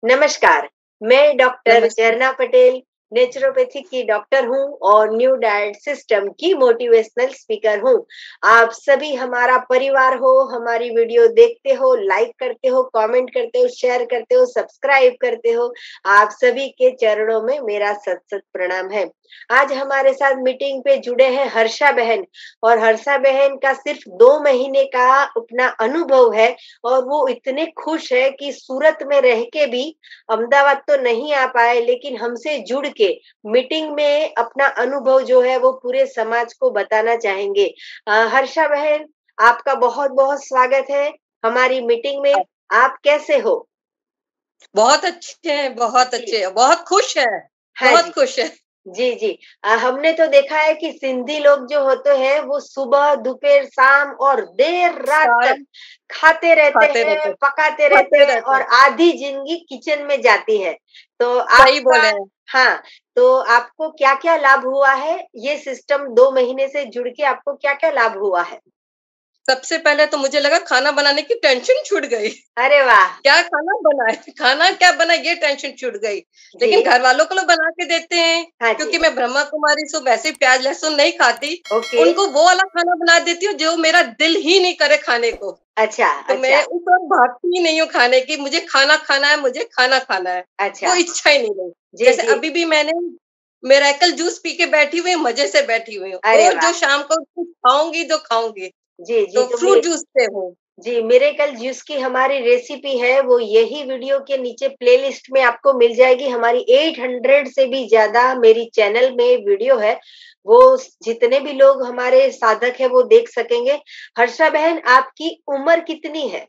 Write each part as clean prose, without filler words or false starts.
नमस्कार, मैं डॉक्टर नमस्ते। झरना पटेल नेचुरोपैथी की डॉक्टर हूँ और न्यू डाइट सिस्टम की मोटिवेशनल स्पीकर हूँ। आप सभी हमारा परिवार हो, हमारी वीडियो देखते हो, लाइक करते हो, कमेंट करते हो, शेयर करते हो, सब्सक्राइब करते हो। आप सभी के चरणों में मेरा सत सत प्रणाम है। आज हमारे साथ मीटिंग पे जुड़े हैं हर्षा बहन और हर्षा बहन का सिर्फ 2 महीने का अपना अनुभव है और वो इतने खुश है कि सूरत में रह के भी अहमदाबाद तो नहीं आ पाए, लेकिन हमसे जुड़ के मीटिंग में अपना अनुभव जो है वो पूरे समाज को बताना चाहेंगे। हर्षा बहन, आपका बहुत बहुत स्वागत है हमारी मीटिंग में। आप कैसे हो? बहुत अच्छे हैं, बहुत जी। अच्छे हैं, बहुत खुश है, हाँ बहुत जी। खुश है। जी, जी। हमने तो देखा है कि सिंधी लोग जो होते हैं वो सुबह, दोपहर, शाम और देर रात सारा तक खाते रहते खाते हैं, रहते पकाते रहते खाते हैं रहते और हैं। आधी जिंदगी किचन में जाती है। तो सही आपका बोले हैं। हाँ, तो आपको क्या-क्या लाभ हुआ है? ये सिस्टम 2 महीने से जुड़ के आपको क्या-क्या लाभ हुआ है? सबसे पहले तो मुझे लगा खाना बनाने की टेंशन छूट गई। अरे वाह! क्या खाना बनाए, खाना क्या बनाए ये टेंशन छूट गई। लेकिन जी। घर वालों को लोग बना के देते हैं, हाँ जी। क्योंकि मैं ब्रह्मा कुमारी से वैसे प्याज लहसुन नहीं खाती। ओके। उनको वो वाला खाना बना देती हूँ जो मेरा दिल ही नहीं करे खाने को। अच्छा, तो मैं अच्छा, उस वक़्त भागती ही नहीं हूँ खाने की, मुझे खाना खाना है, मुझे खाना खाना है। वो अच्छा। इच्छा ही नहीं रही। जी, जैसे जी। अभी भी मैंने मिरेकल जूस पी के बैठी हुई हूँ, मज़े से बैठी हुई हूँ। अरे वो जो वाह! शाम को कुछ खाऊँगी तो खाऊँगी, जी, जी। तो तो फ्रूट जूस पे हूँ। जी, मिरेकल जूस की हमारी रेसिपी है, वो यही वीडियो के नीचे प्लेलिस्ट में आपको मिल जाएगी। हमारी 800 से भी ज़्यादा मेरी चैनल में वीडियो है, वो जितने भी लोग हमारे साधक हैं, वो देख सकेंगे। हर्षा बहन, आपकी उम्र कितनी है?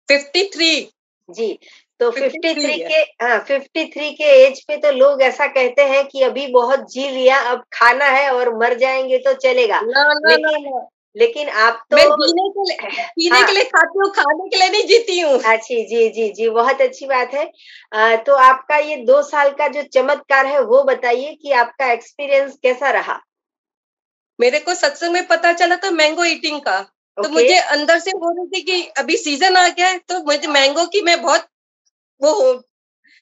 53, जी, तो 53 53 है। के 53 के एज पे तो लोग ऐसा कहते हैं कि अभी बहुत जी लिया, अब खाना है और मर जाएँगे तो चलेगा। ना, ना, ना, लेकिन ना। लेकिन आप तो मैं जीने हाँ। के लिए खाती हूँ, खाने के लिए नहीं जीती हूँ। अच्छी, जी, जी, जी, बहुत अच्छी बात है। तो आपका ये 2 साल का जो चमत्कार है, वो बताइए कि आपका एक्सपीरियंस कैसा रहा? मेरे को सत्संग में पता चला था मैंगो ईटिंग का, तो ओके, मुझे अंदर से हो रही थी कि अभी सीज़न आ गया है, तो मुझे मैंगो की मैं बहुत वो हो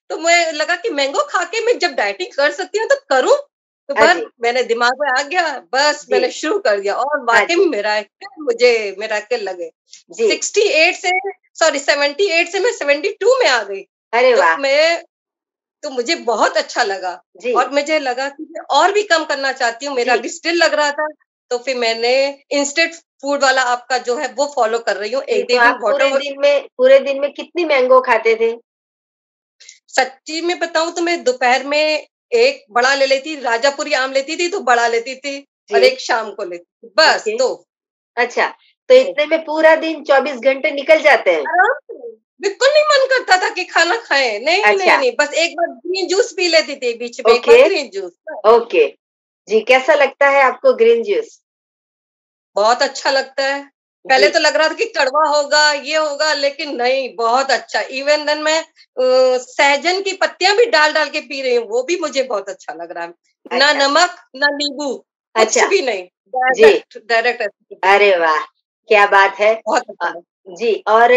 तो मैं लगा कि मैंगो खा के मैं जब डाइटिंग कर सकती हूँ तो करूँ। तो हाँ बस जी, मैंने दिमाग में आ गया, बस जी, मैंने शुरू कर दिया और हाँ वाक़ई जी, में मिरेकल लगे। जी। 68 से सॉरी 78 से मैं 72 में आ गई। अरे तो वाह! मुझे बहुत अच्छा लगा जी, और मुझे लगा कि मैं और भी कम करना चाहती हूँ, मेरा जी। भी स्टिल लग रहा था। तो फिर मैंने इंस्टेंट फूड वाला आपका जो है वो फ़ॉलो कर रही हूँ। जी, एक तो डेली आप वाटर पूरे दिन में कितनी मैंगो खाते थे? सच्ची में बताऊँ तो मैं दोपहर में एक बड़ा ले लेती, राजापुरी आम लेती थी तो बड़ा लेती थी और जी, एक शाम को लेती थी, बस ओके, 2। अच्छा। तो तो इतने में पूरा दिन 24 घंटे निकल जाते हैं? आराम से, बिल्कुल नहीं मन करता था कि खाना खाएँ, नहीं, नहीं, अच्छा, नहीं, बस एक बार ग्रीन जूस पी लेती थी बीच में, एक ओके, बार ग्रीन जूस, बस। ओके। जी, कैसा लगता है आपको ग्रीन जूस? बहुत अच्छा लगता है। पहले जी, तो लग रहा था कि कड़वा होगा, ये होगा, लेकिन नहीं, बहुत अच्छा। इवन देन मैं सहजन की पत्तियाँ भी डाल-डाल के पी रही हूँ, वो भी मुझे बहुत अच्छा लग रहा है। ना अच्छा, नमक, ना नींबू, कुछ अच्छा, भी नहीं, जी। डायरेक्ट डायरेक्ट ऐसे पी रही अरे हूँ। वाह! क्या बात है। बहुत अ, अच्छा लगा। जी और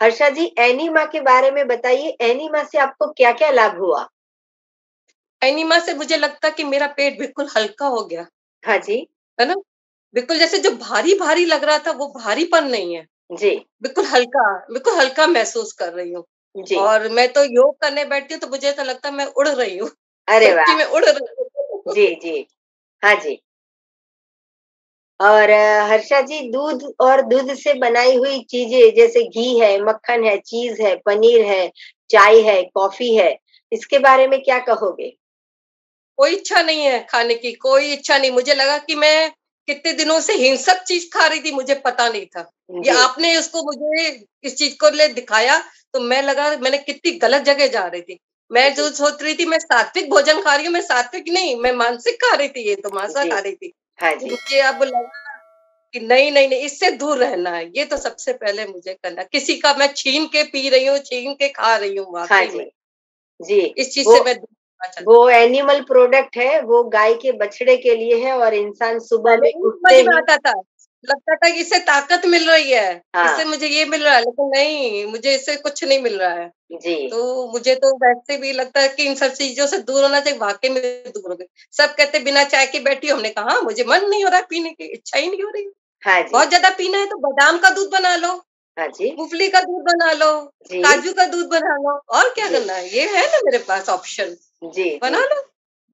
हर्षा जी, एनीमा के बारे में बताइए, एनीमा से आपको क्या-क्या लाभ हुआ? एनिमा से मुझे लगता है कि मेरा पेट बिल्कुल हल्का हो गया, हाँ जी, है ना? बिल्कुल जैसे जो भारी-भारी लग रहा था, वो भारीपन नहीं है। जी, बिल्कुल हल्का महसूस कर रही हूँ। जी। और मैं तो योग करने बैठती हूँ तो मुझे ऐसा लगता है मैं उड़ रही हूँ। अरे सच्ची वाह! में उड़ रही हूँ। जी, जी। हाँ जी। और हर्षा जी, दूध और दूध से बनाई हुई चीज़ें जैसे घी है, मक्खन है, चीज़ है, पनीर है, चाय है, कॉफ़ी है, इसके बारे में क्या कहोगे? कोई इच्छा नहीं है खाने की, कोई इच्छा नहीं। मुझे लगा कि मैं कितने दिनों से हिंसक चीज़ खा रही थी, मुझे पता नहीं था। ये जी, आपने उसको मुझे इस चीज़ को ले दिखाया, तो मैं लगा मैंने कितनी गलत जगह जा रही थी। मैं जी, जो सोच रही थी मैं सात्विक भोजन खा रही हूँ, मैं सात्विक नहीं, मैं मानसिक खा रही थी, ये तो मांसा जी। खा रही थी। हाँ तो जी। मुझे अब लगा कि नहीं, नहीं, नहीं, इससे दूर रहना है, ये तो सबसे पहले मुझे करना है। किसी का मैं छीन के पी रही हूँ, छीन के खा रही हूँ हाँ वाक़ई जी। में। जी, इस चीज़ वो से मैं दूर होना चाहती वो एनिमल प्रोडक्ट है, वो गाय के बछड़े के लिए है और इंसान सुबह पहले में नहीं उठते समझ में ही आता था। लगता था कि इससे ताकत मिल रही है, इससे हाँ मुझे ये मिल रहा है, लेकिन नहीं, मुझे इससे कुछ नहीं मिल रहा है। जी तो मुझे तो वैसे भी लगता है कि इन सब चीज़ों से दूर होना चाहिए, वाक़ई में दूर हो गए। सब कहते हैं बिना चाय के बैठी हो, हमने कहा हाँ, मुझे मन नहीं हो रहा है पीने की, इच्छा ही नहीं हो रही। हाँ जी बहुत ज़्यादा पीना है तो बादाम का दूध बना लो, हाँ जी मूँगफली का दूध बना लो, जी काजू का दूध बना लो, और क्या जी करना है? ये है ना मेरे पास ऑप्शन, जी जी बना लो।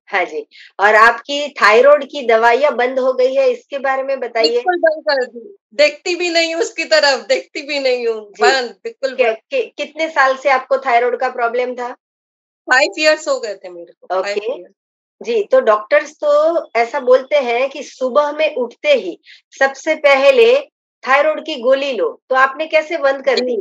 हाँ जी। और आपकी थायराइड की दवाइयाँ बंद हो गई है, इसके बारे में बताइए? बिल्कुल बंद कर दी, देखती भी नहीं हूँ उसकी तरफ, देखती भी नहीं हूँ, जी, बंद, बिल्कुल क बंद। कितने साल से आपको थायराइड का प्रॉब्लम था? 5 इयर्स हो गए थे मेरे को, 5 ओके। इयर्स। जी, तो डॉक्टर्स तो ऐसा बोलते हैं कि सुबह में उठते ही सबसे पहले थायराइड की गोली लो, तो आपने कैसे बंद कर जी। दी?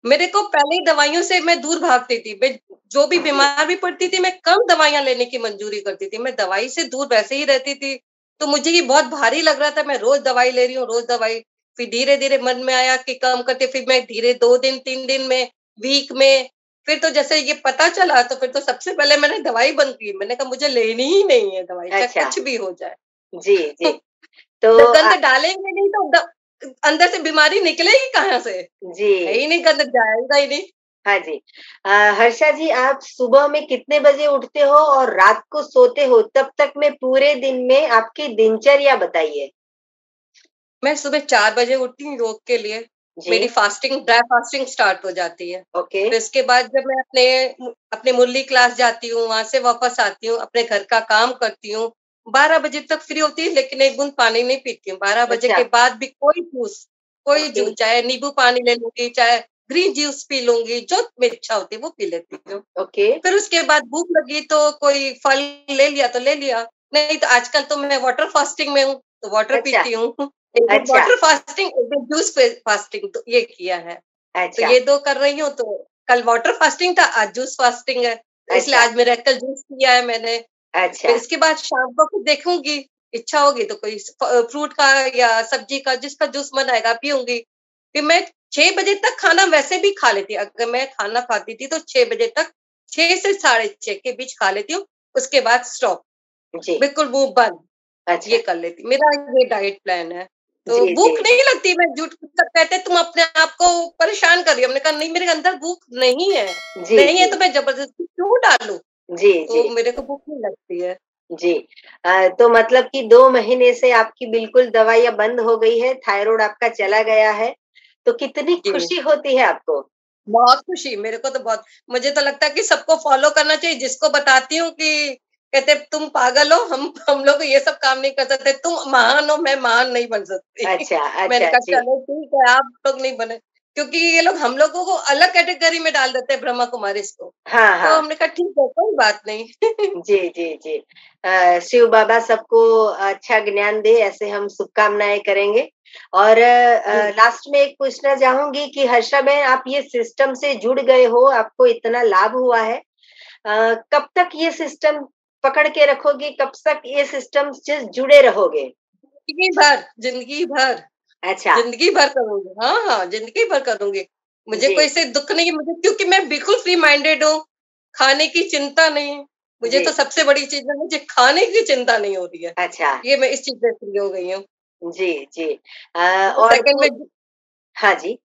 मेरे को पहले ही दवाइयों से मैं दूर भागती थी। मैं जो भी जी, बीमार भी पड़ती थी, मैं कम दवाइयाँ लेने की मंजूरी करती थी। मैं दवाई से दूर वैसे ही रहती थी। तो मुझे ये बहुत भारी लग रहा था, मैं रोज़ दवाई ले रही हूँ, रोज़ दवाई। फिर धीरे-धीरे मन में आया कि कम करते, फिर मैं धीरे 2 दिन, 3 दिन में, वीक में, फिर तो जैसे ये पता चला तो फिर तो सबसे पहले मैंने दवाई बंद की। मैंने कहा मुझे लेनी ही नहीं है दवाई, चाहे अच्छा। कुछ भी हो जाए। जी, जी। तो गंद डालेंगे नहीं तो अंदर से बीमारी निकलेगी कहाँ से? जी, है ही नहीं, गंद जाएगा ही नहीं। हाँ जी। हर्षा जी, आप सुबह में कितने बजे उठते हो और रात को सोते हो? तब तक में पूरे दिन में आपकी दिनचर्या बताइए। मैं सुबह 4 बजे उठती हूँ योग के लिए। मेरी जी, फास्टिंग ड्राई फास्टिंग स्टार्ट हो जाती है। ओके। फिर इसके बाद जब मैं अपने मुरली क्लास जाती हूँ, वहाँ से वापस आती हूँ, अपने घर का काम करती हूँ। 12 बजे तक फ्री होती हूँ, लेकिन एक बूँद पानी नहीं पीती हूँ। 12 बजे अच्छा, के बाद भी कोई ओके। जूस, चाहे नींबू पानी ले लूँगी, चाहे ग्रीन जूस पी लूँगी, जो मेरी इच्छा होती है वो पी लेती हूँ। ओके, फिर उसके बाद भूख लगी तो कोई फल ले लिया तो ले लिया, नहीं तो आजकल तो मैं वाटर फास्टिंग में हूँ, तो वाटर अच्छा, पीती हूँ। एक दिन अच्छा, वाटर फास्टिंग, एक दिन जूस फास्टिंग, तो ये किया है। तो अच्छा, ये 2 कर रही हूँ, तो कल वाटर फास्टिंग था, आज जूस फास्टिंग है, तो इसलिए अच्छा, आज मिरेकल जूस पिया है मैंने। अच्छा, फिर इसके बाद शाम को कुछ देखूँगी, इच्छा होगी तो कोई फ्रूट का या सब्जी का, जिसका जूस मन आएगा पीऊँगी। फिर मैं 6 बजे तक खाना वैसे भी खा लेती, अगर मैं खाना खाती थी तो 6 बजे तक, 6 से साढ़े 6 के बीच खा लेती हूँ, उसके बाद स्टॉप, जी, बिल्कुल मुँह बंद, ये अच्छा, कर लेती। मेरा ये डाइट प्लान है। तो जी, जी, भूख नहीं लगती, मैं झूठ, सब कहते हैं तुम अपने आप को परेशान कर रही हो। हमने कहा नहीं, मेरे अंदर भूख नहीं है। जी, नहीं है जी, तो मैं ज़बरदस्ती क्यों डालूँ? जी, जी, तो मेरे को भूख नहीं लगती है। जी। तो मतलब कि 2 महीने से आपकी बिल्कुल दवाइयाँ बंद हो गई है, थायराइड आपका चला गया है, तो कितनी जी, खुशी होती है आपको? बहुत खुशी, मेरे को तो बहुत, मुझे तो लगता है कि सबको फ़ॉलो करना चाहिए, जिसको बताती हूँ कि कहते हैं तुम पागल हो, हम लोग ये सब काम नहीं कर सकते, तुम महान हो, मैं महान नहीं बन सकती। अच्छा, मैंने अच्छा, कहा जी। चलो ठीक है, आप लोग नहीं बने, क्योंकि ये लोग हम लोगों को अलग कैटेगरी में डाल देते हैं, ब्रह्मा कुमारीज़ को। हाँ, तो हाँ। हमने कहा ठीक है, कोई बात नहीं। जी, जी, जी। शिव बाबा सबको अच्छा ज्ञान दे, ऐसे हम शुभकामनाएँ करेंगे। और जी, लास्ट में एक पूछना चाहूँगी कि हर्षा बहन, आप ये सिस्टम से जुड़ गए हो, आपको इतना लाभ हुआ है। कब तक ये सिस्टम पकड़ के रखोगे? कब तक ये सिस्टम से जुड़े रहोगे? ज़िंदगी भर, अच्छा, ज़िंदगी भर करूँगी। हाँ, हाँ, ज़िंदगी भर करूँगी। मुझे जी, कोई इससे दुःख नहीं है, मुझे, क्योंकि मैं बिल्कुल फ्री माइंडेड हूँ, खाने की चिंता नहीं। मुझे जी, तो सबसे बड़ी चीज़ है, मुझे खाने की चिंता नहीं हो रही है। अच्छा, ये मैं इस चीज़ से फ्री हो गई हूँ। जी, जी। 2 और सेकंड में, हाँ जी।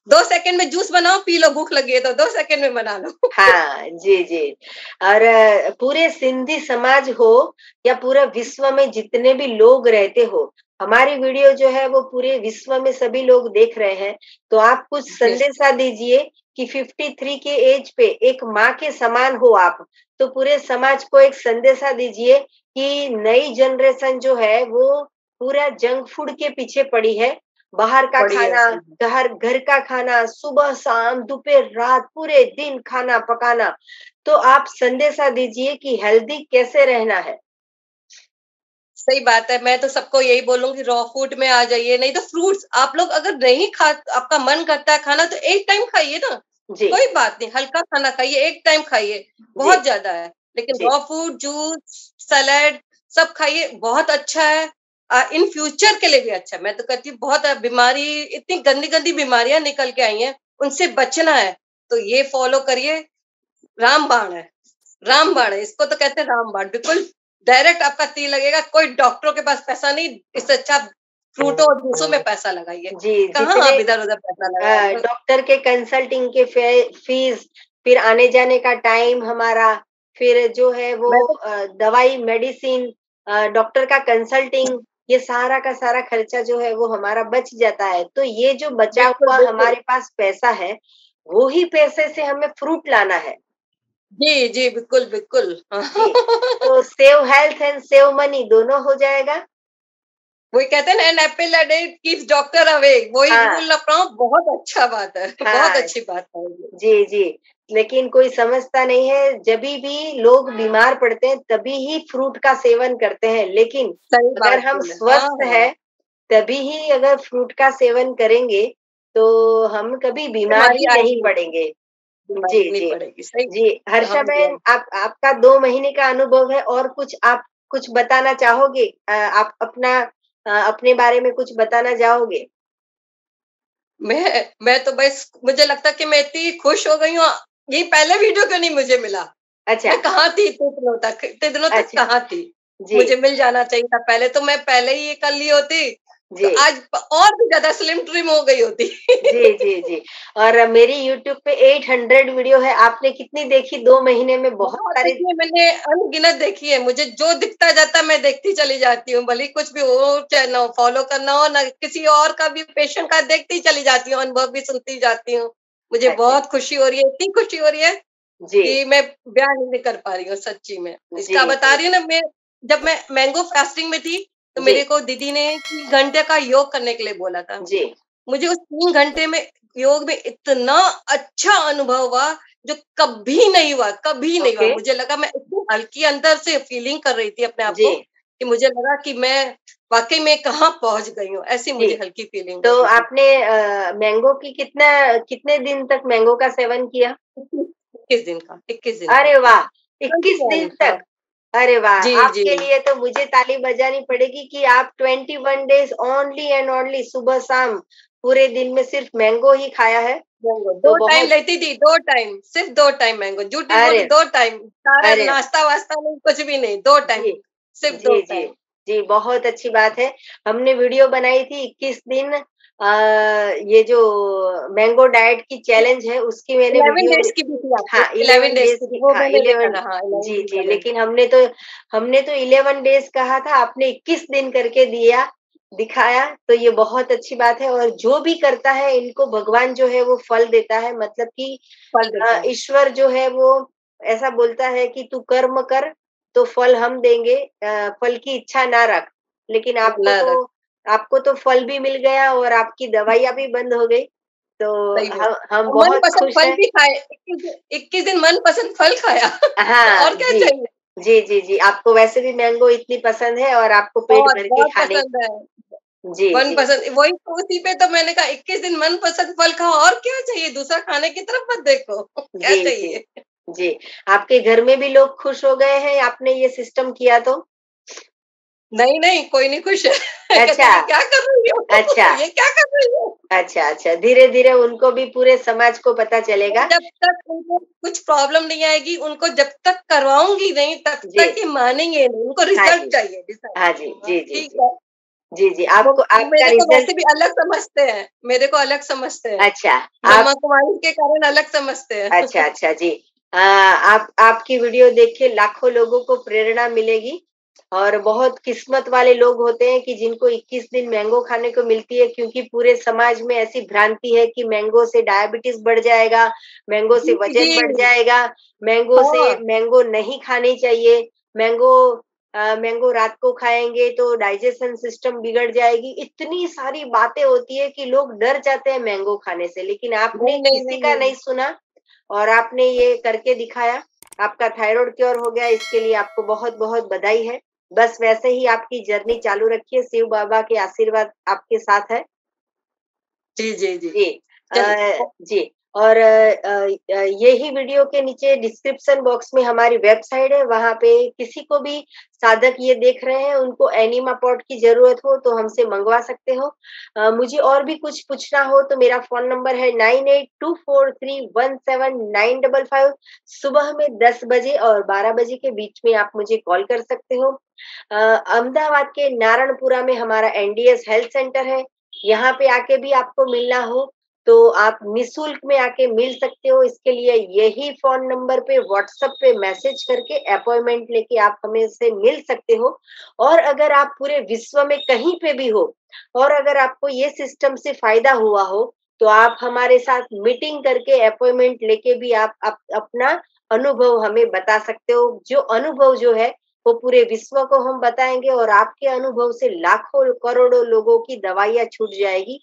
2 सेकंड में जूस बनाओ, पी लो, भूख लगी है तो 2 सेकंड में बना लो। हाँ, जी, जी। और पूरे सिंधी समाज हो या पूरा विश्व में जितने भी लोग रहते हो, हमारी वीडियो जो है वो पूरे विश्व में सभी लोग देख रहे हैं, तो आप कुछ जी, संदेशा दीजिए कि 53 के एज पे एक माँ के समान हो आप, तो पूरे समाज को एक संदेशा दीजिए कि नई जनरेशन जो है वो पूरा जंक फूड के पीछे पड़ी है। बाहर का बढ़िया खाना, सही। घर घर का खाना, सुबह-शाम, दोपहर-रात पूरे दिन खाना पकाना। तो आप संदेशा दीजिए कि हेल्दी कैसे रहना है? सही बात है, मैं तो सबको यही बोलूँगी, रॉ फूड में आ जाइए, नहीं तो फ्रूट्स, आप लोग अगर नहीं खा, आपका मन करता है खाना तो एक टाइम खाइए ना, जी, कोई बात नहीं, हल्का खाना खाइए, एक टाइम खाइए, जी, बहुत ज़्यादा है। लेकिन जी, रॉ फूड, जूस, सैलेड सब खाइए, बहुत अच्छा है। इन फ्यूचर के लिए भी अच्छा है। मैं तो कहती हूँ बहुत बीमारी, इतनी गंदी-गंदी बीमारियाँ निकल के आई हैं, उनसे बचना है, तो ये फॉलो करिए, रामबाण है, जी, रामबाण है, इसको तो कहते हैं रामबाण, बिल्कुल डायरेक्ट आपका तीर लगेगा। कोई डॉक्टरों के पास पैसा नहीं, इससे अच्छा फ्रूटों और जूसों में पैसा लगाइए। जी, कहाँ जितने आप इधर उधर पैसा लगा रहे हो। डॉक्टर के कंसल्टिंग के फीस, फिर आने जाने का टाइम हमारा, फिर जो है वो मैं तो दवाई मेडिसिन, डॉक्टर का कंसल्टिंग, ये सारा का सारा खर्चा जो है वो हमारा बच जाता है। तो ये जो बचा बिल्कुल हुआ बिल्कुल, हमारे पास पैसा है, वो ही पैसे से हमें फ्रूट लाना है। जी जी, बिल्कुल बिल्कुल। जी, तो save health and save money दोनों हो जाएगा। वही कहते हैं ना, an apple a day keeps doctor away, वही हाँ, रूल अपनाओ, बहुत अच्छा बात है। बहुत हाँ, अच्छी बात है ये। जी, जी। लेकिन कोई समझता नहीं है, जभी भी लोग बीमार पड़ते हैं तभी ही फ्रूट का सेवन करते हैं, लेकिन सही अगर बात हम बोले, हाँ स्वस्थ हाँ, हैं तभी ही अगर फ्रूट का सेवन करेंगे, तो हम कभी बीमार बीमारी ही नहीं आएगी, पड़ेंगे। बीमारी जी, नहीं जी। पड़ेगी, सही। जी, हर्षा हाँ जी, हाँ बहन, आप आपका 2 महीने का अनुभव है और कुछ आप कुछ बताना चाहोगे? आप अपने बारे में कुछ बताना चाहोगे? मैं तो बस, मुझे लगता है कि मैं इतनी खुश हो गई हूँ, ये पहले वीडियो क्यों नहीं मुझे मिला। अच्छा, मैं कहाँ थी इतने दिनों तक अच्छा। कहाँ थी। जी, मुझे मिल जाना चाहिए था पहले, तो मैं पहले ही ये कर ली होती, तो जी। आज और भी ज्यादा स्लिम ट्रिम हो गई होती। जी, जी, जी। और मेरी यूट्यूब पे 800 वीडियो है, आपने कितनी देखी 2 महीने में? बहुत बहुत सारी। देखी है मैंने, अनगिनत देखी है। मुझे जो दिखता जाता है मैं देखती चली जाती हूँ, भले ही कुछ भी हो, चाहे ना फॉलो करना हो ना किसी और का भी पेशेंट का, देखती चली जाती हूँ, अनुभव भी सुनती जाती हूँ। मुझे अच्छा, बहुत खुशी हो रही है, इतनी खुशी हो रही है जी, कि मैं बयान नहीं कर पा रही हूँ सच्ची में। जी, इसका बता जी, रही हूँ ना, मैं जब मैं मैंगो फास्टिंग में थी, तो जी, मेरे को दीदी ने 3 घंटे का योग करने के लिए बोला था। जी। मुझे उस 3 घंटे में योग में इतना अच्छा अनुभव हुआ, जो कभी नहीं हुआ, कभी नहीं हुआ। ओके, मुझे लगा मैं इतनी हल्की अंदर से फीलिंग कर रही थी अपने आप जी, को, कि मुझे लगा कि मैं वाक़ई में कहाँ पहुँच गई हूँ, ऐसी जी। मुझे हल्की फीलिंग हो तो रही थी। आपने मैंगो की कितने दिन तक मैंगो का सेवन किया? 21 दिन का, 21 दिन का। अरे वाह! 21 दिन 21 हाँ। तक। अरे वाह! जी, जी। आपके लिए तो मुझे ताली बजानी पड़ेगी कि आप 21 डेज़ ओनली एंड ओनली सुबह-शाम पूरे दिन में सिर्फ मैंगो ही खाया है। मैंगो तो 2 टाइम बहुत। लेती थी, 2 टाइम, सिर्फ 2 टाइम मैंगो, झूठ नहीं बोल अरे! रही, 2 टाइम, सारा अरे! नाश्ता-वास्ता नहीं, कुछ भी नहीं, 2 टाइम, जी, सिर्फ 2 जी, जी, टाइम। जी, बहुत अच्छी बात है। हमने वीडियो बनाई थी 21 दिन, ये जो मैंगो डाइट की चैलेंज है उसकी मैंने 11 वीडियो डेज़ में। की भी थी आपने, हाँ, 11 11 डेज़ डेज़ की थी, की, वो हाँ, मैंने देखा 11। था, हाँ, 11 जी, डेज़ जी, चैलेंज। लेकिन हमने तो 11 डेज़ कहा था, आपने 21 दिन करके दिखाया, तो ये बहुत अच्छी बात है। और जो भी करता है इनको भगवान जो है वो फल देता है, मतलब कि फल देता है। ईश्वर जो है वो ऐसा बोलता है कि तू कर्म कर तो फल हम देंगे, फल की इच्छा ना रख। लेकिन ना रख आपको तो फल भी मिल गया और आपकी दवाइयाँ भी बंद हो गई। तो सही में। हम और बहुत मनपसंद खुश फल हैं। भी खाए, 21 दिन मनपसंद फल खाया। तो हाँ, और क्या जी। चाहिए? जी, जी, जी, आपको वैसे भी मैंगो इतनी पसंद है और आपको पेट बहुत, भर के बहुत खाने। पसंद है। जी, जी। मनपसंद वही तो, उसी पे तो मैंने कहा 21 दिन मनपसंद फल खाओ, और क्या चाहिए? दूसरा खाने की तरफ मत देखो। क्या जी, जी, चाहिए? जी। आपके घर में भी लोग खुश हो गए हैं आपने ये सिस्टम किया तो? नहीं, नहीं, कोई नहीं खुश है। कहते अच्छा, ये क्या कर रही हो? अच्छा, ये क्या कर रही हो? अच्छा, अच्छा। धीरे-धीरे उनको भी पूरे समाज को पता चलेगा। जब तक उनको कुछ प्रॉब्लम नहीं आएगी, उनको जब तक करवाऊँगी नहीं, तब जी। तक ये मानेंगे नहीं। उनको हाँ रिज़ल्ट जी। चाहिए, रिज़ल्ट। हाँ जी। हाँ, जी, जी, ठीक जी। है। जी, जी। वो आपको आपका मेरे को रिज़ल्ट। वैसे भी अलग समझते हैं, मेरे को अलग समझते हैं। अच्छा, आप। ब्रह्मा कुमारी के कारण अलग समझते हैं। अच्छा, अच्छा, जी। आप आपकी वीडियो देख के लाखों लोगों को प्रेरणा मिलेगी और बहुत किस्मत वाले लोग होते हैं कि जिनको 21 दिन मैंगो खाने को मिलती है, क्योंकि पूरे समाज में ऐसी भ्रांति है कि मैंगो से डायबिटीज़ बढ़ जाएगा, मैंगो से जी, वज़न बढ़ जी। जाएगा, हाँ, मैंगो नहीं खानी चाहिए, मैंगो मैंगो रात को खाएँगे तो डाइजेशन सिस्टम बिगड़ जाएगी। इतनी सारी बातें होती है कि लोग डर जाते हैं मैंगो खाने से, लेकिन आपने नहीं, नहीं, किसी नहीं, का नहीं। नहीं सुना और आपने ये करके दिखाया। आपका थायराइड क्योर हो गया, इसके लिए आपको बहुत-बहुत बधाई है। बस वैसे ही आपकी जर्नी चालू रखिए, शिव बाबा के आशीर्वाद आपके साथ है। जी, जी, जी। जी। चलिए, जी। और यही वीडियो के नीचे डिस्क्रिप्शन बॉक्स में हमारी वेबसाइट है, वहां पे किसी को भी साधक ये देख रहे हैं उनको एनिमा पॉट की जरूरत हो तो हमसे मंगवा सकते हो। मुझे और भी कुछ पूछना हो तो मेरा फोन नंबर है 9824317955। सुबह में 10 बजे और 12 बजे के बीच में आप मुझे कॉल कर सकते हो। अहमदाबाद के नारायणपुरा में हमारा एनडीएस हेल्थ सेंटर है, यहाँ पे आके भी आपको मिलना हो तो आप निशुल्क में आके मिल सकते हो। इसके लिए यही फोन नंबर पे व्हाट्सएप पे मैसेज करके अपॉइंटमेंट लेके आप हमें से मिल सकते हो। और अगर आप पूरे विश्व में कहीं पे भी हो और अगर आपको ये सिस्टम से फायदा हुआ हो तो आप हमारे साथ मीटिंग करके अपॉइंटमेंट लेके भी आप अपना अनुभव हमें बता सकते हो। जो अनुभव जो है वो पूरे विश्व को हम बताएंगे और आपके अनुभव से लाखों करोड़ों लोगों की दवाइयां छूट जाएगी।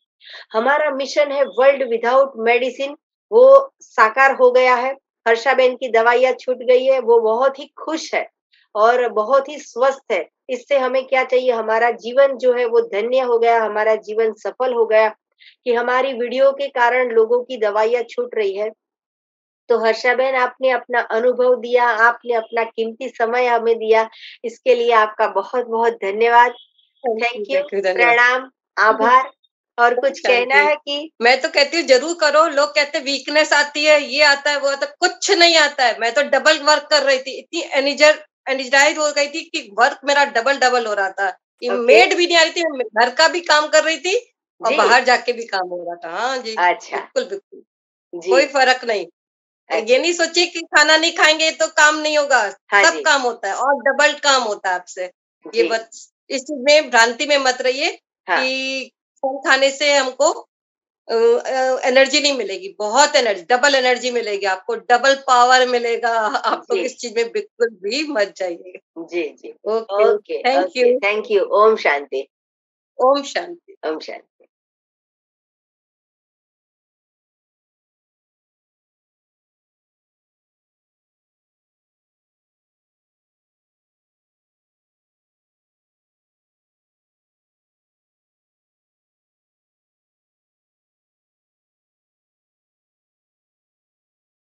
हमारा मिशन है वर्ल्ड विदाउट मेडिसिन, वो साकार हो गया है। हर्षाबेन की दवाइयां छूट गई है, वो बहुत ही खुश है और बहुत ही स्वस्थ है। इससे हमें क्या चाहिए, हमारा जीवन जो है वो धन्य हो गया, हमारा जीवन सफल हो गया कि हमारी वीडियो के कारण लोगों की दवाइयां छूट रही है। तो हर्षाबेन आपने अपना अनुभव दिया, आपने अपना कीमती समय हमें दिया, इसके लिए आपका बहुत बहुत धन्यवाद। थैंक यू, थैंक यू, धन्यवाद। प्रणाम, आभार। और कुछ कहना शांति। है कि मैं तो कहती हूँ जरूर करो। लोग कहते हैं वीकनेस आती है, ये आता है, वो आता है, कुछ नहीं आता है। मैं तो डबल वर्क कर रही थी, इतनी एनर्जाइज हो गई थी कि वर्क मेरा डबल डबल हो रहा था। ओके मेड भी नहीं आ रही थी, मैं घर का भी काम कर रही थी और जी, बाहर जाके भी काम हो रहा था। हाँ जी, अच्छा, बिल्कुल बिल्कुल, जी, कोई फर्क नहीं। ये अच्छा, नहीं सोचिए कि खाना नहीं खाएंगे तो काम नहीं होगा, हाँ सब जी, काम होता है और डबल काम होता है आपसे। ये जी, बस इस चीज में भ्रांति में मत रहिए हाँ, कि फल खाने से हमको एनर्जी नहीं मिलेगी। बहुत एनर्जी, डबल एनर्जी मिलेगी आपको, डबल पावर मिलेगा। आप लोग जी, इस चीज में बिल्कुल भी मत जाइए। जी, जी, okay, okay, thank okay, you. Thank you, ओम शांति, ओम शांति। ओम शांति।